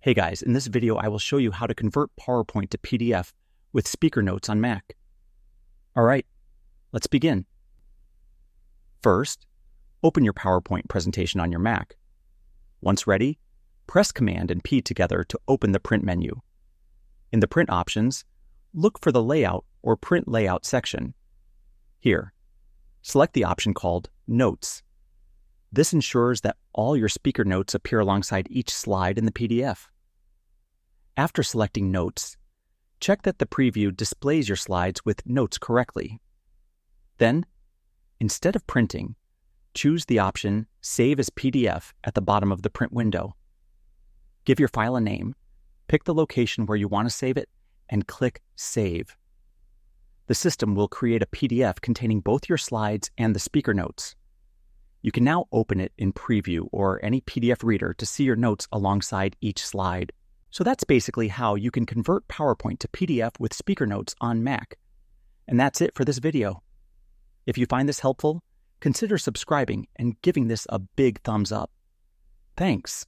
Hey guys, in this video I will show you how to convert PowerPoint to PDF with speaker notes on Mac. Alright, let's begin. First, open your PowerPoint presentation on your Mac. Once ready, press Command and P together to open the Print menu. In the Print options, look for the Layout or Print Layout section. Here, select the option called Notes. This ensures that all your speaker notes appear alongside each slide in the PDF. After selecting Notes, check that the preview displays your slides with notes correctly. Then, instead of printing, choose the option Save as PDF at the bottom of the print window. Give your file a name, pick the location where you want to save it, and click Save. The system will create a PDF containing both your slides and the speaker notes. You can now open it in Preview or any PDF reader to see your notes alongside each slide. So that's basically how you can convert PowerPoint to PDF with speaker notes on Mac. And that's it for this video. If you find this helpful, consider subscribing and giving this a big thumbs up. Thanks.